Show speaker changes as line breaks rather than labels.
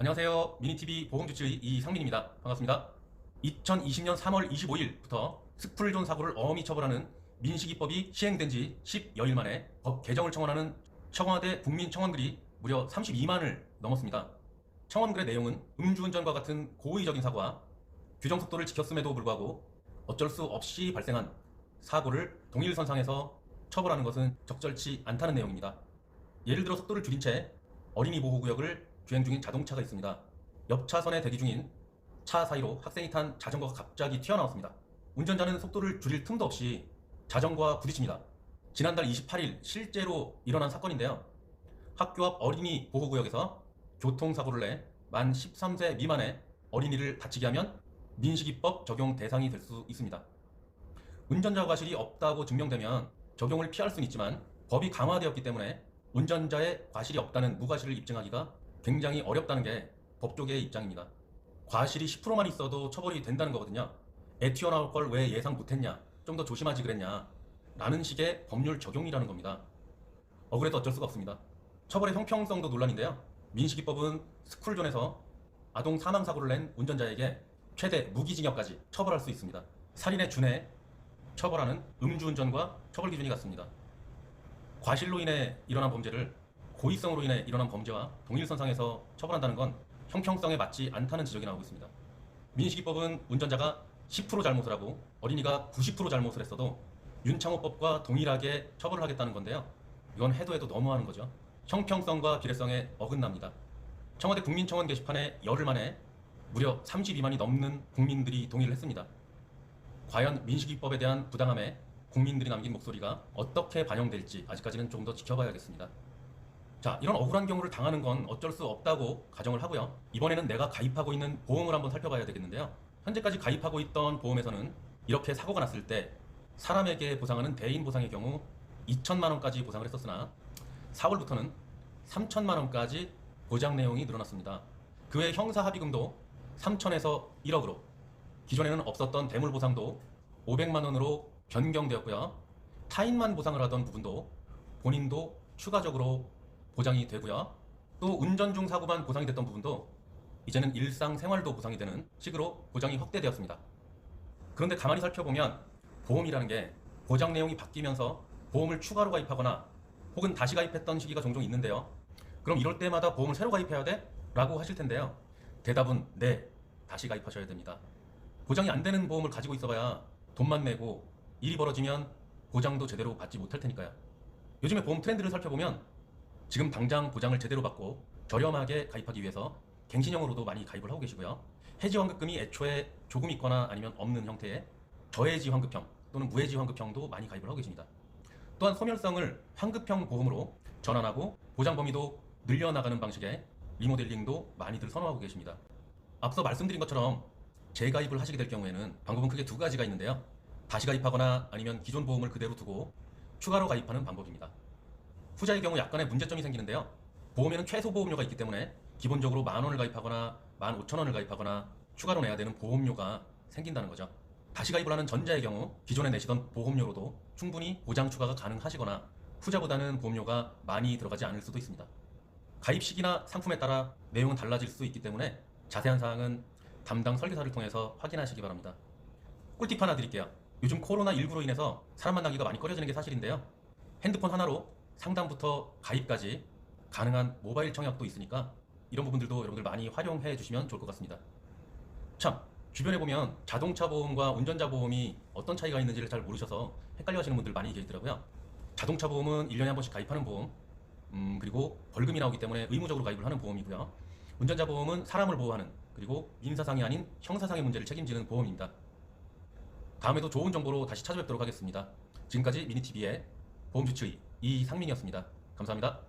안녕하세요. 미니TV 보험주치의 이상민입니다. 반갑습니다. 2020년 3월 25일부터 스풀존 사고를 어음이 처벌하는 민식이법이 시행된 지 10여일 만에 법 개정을 청원하는 청와대 국민청원글이 무려 32만을 넘었습니다. 청원글의 내용은 음주운전과 같은 고의적인 사고와 규정속도를 지켰음에도 불구하고 어쩔 수 없이 발생한 사고를 동일선상에서 처벌하는 것은 적절치 않다는 내용입니다. 예를 들어 속도를 줄인 채 어린이 보호구역을 주행 중인 자동차가 있습니다. 옆 차선에 대기 중인 차 사이로 학생이 탄 자전거가 갑자기 튀어나왔습니다. 운전자는 속도를 줄일 틈도 없이 자전거와 부딪힙니다. 지난달 28일 실제로 일어난 사건인데요. 학교 앞 어린이 보호구역에서 교통사고를 내 만 13세 미만의 어린이를 다치게 하면 민식이법 적용 대상이 될 수 있습니다. 운전자 과실이 없다고 증명되면 적용을 피할 수는 있지만 법이 강화되었기 때문에 운전자의 과실이 없다는 무과실을 입증하기가 굉장히 어렵다는 게 법조계의 입장입니다. 과실이 10%만 있어도 처벌이 된다는 거거든요. 애 튀어나올 걸 왜 예상 못했냐, 좀 더 조심하지 그랬냐 라는 식의 법률 적용이라는 겁니다. 억울해도 어쩔 수가 없습니다. 처벌의 형평성도 논란인데요. 민식이법은 스쿨존에서 아동 사망사고를 낸 운전자에게 최대 무기징역까지 처벌할 수 있습니다. 살인에 준해 처벌하는 음주운전과 처벌 기준이 같습니다. 과실로 인해 일어난 범죄를 고의성으로 인해 일어난 범죄와 동일선상에서 처벌한다는 건 형평성에 맞지 않다는 지적이 나오고 있습니다. 민식이법은 운전자가 10% 잘못을 하고 어린이가 90% 잘못을 했어도 윤창호법과 동일하게 처벌을 하겠다는 건데요. 이건 해도 너무하는 거죠. 형평성과 비례성에 어긋납니다. 청와대 국민청원 게시판에 열흘 만에 무려 32만이 넘는 국민들이 동의를 했습니다. 과연 민식이법에 대한 부당함에 국민들이 남긴 목소리가 어떻게 반영될지 아직까지는 좀 더 지켜봐야겠습니다. 자, 이런 억울한 경우를 당하는 건 어쩔 수 없다고 가정을 하고요. 이번에는 내가 가입하고 있는 보험을 한번 살펴봐야 되겠는데요. 현재까지 가입하고 있던 보험에서는 이렇게 사고가 났을 때 사람에게 보상하는 대인 보상의 경우 2천만 원까지 보상을 했었으나 4월부터는 3천만 원까지 보장 내용이 늘어났습니다. 그 외 형사 합의금도 3천에서 1억으로, 기존에는 없었던 대물 보상도 500만 원으로 변경되었고요. 타인만 보상을 하던 부분도 본인도 추가적으로 보장이 되고요. 또 운전 중 사고만 보상이 됐던 부분도 이제는 일상생활도 보상이 되는 식으로 보장이 확대되었습니다. 그런데 가만히 살펴보면 보험이라는 게 보장 내용이 바뀌면서 보험을 추가로 가입하거나 혹은 다시 가입했던 시기가 종종 있는데요. 그럼 이럴 때마다 보험을 새로 가입해야 돼? 라고 하실 텐데요. 대답은 네, 다시 가입하셔야 됩니다. 보장이 안 되는 보험을 가지고 있어봐야 돈만 내고 일이 벌어지면 보장도 제대로 받지 못할 테니까요. 요즘에 보험 트렌드를 살펴보면 지금 당장 보장을 제대로 받고 저렴하게 가입하기 위해서 갱신형으로도 많이 가입을 하고 계시고요. 해지 환급금이 애초에 조금 있거나 아니면 없는 형태의 저해지 환급형 또는 무해지 환급형도 많이 가입을 하고 계십니다. 또한 소멸성을 환급형 보험으로 전환하고 보장 범위도 늘려나가는 방식의 리모델링도 많이들 선호하고 계십니다. 앞서 말씀드린 것처럼 재가입을 하시게 될 경우에는 방법은 크게 두 가지가 있는데요. 다시 가입하거나 아니면 기존 보험을 그대로 두고 추가로 가입하는 방법입니다. 후자의 경우 약간의 문제점이 생기는데요. 보험에는 최소 보험료가 있기 때문에 기본적으로 10,000원을 가입하거나 15,000원을 가입하거나 추가로 내야 되는 보험료가 생긴다는 거죠. 다시 가입을 하는 전자의 경우 기존에 내시던 보험료로도 충분히 보장 추가가 가능하시거나 후자보다는 보험료가 많이 들어가지 않을 수도 있습니다. 가입 시기나 상품에 따라 내용은 달라질 수 있기 때문에 자세한 사항은 담당 설계사를 통해서 확인하시기 바랍니다. 꿀팁 하나 드릴게요. 요즘 코로나19로 인해서 사람 만나기가 많이 꺼려지는 게 사실인데요. 핸드폰 하나로 상담부터 가입까지 가능한 모바일 청약도 있으니까 이런 부분들도 여러분들 많이 활용해 주시면 좋을 것 같습니다. 참, 주변에 보면 자동차 보험과 운전자 보험이 어떤 차이가 있는지를 잘 모르셔서 헷갈려 하시는 분들 많이 계시더라고요. 자동차 보험은 1년에 한 번씩 가입하는 보험, 그리고 벌금이 나오기 때문에 의무적으로 가입을 하는 보험이고요. 운전자 보험은 사람을 보호하는, 그리고 민사상이 아닌 형사상의 문제를 책임지는 보험입니다. 다음에도 좋은 정보로 다시 찾아뵙도록 하겠습니다. 지금까지 미니TV의 보험주치의 이상민이었습니다. 감사합니다.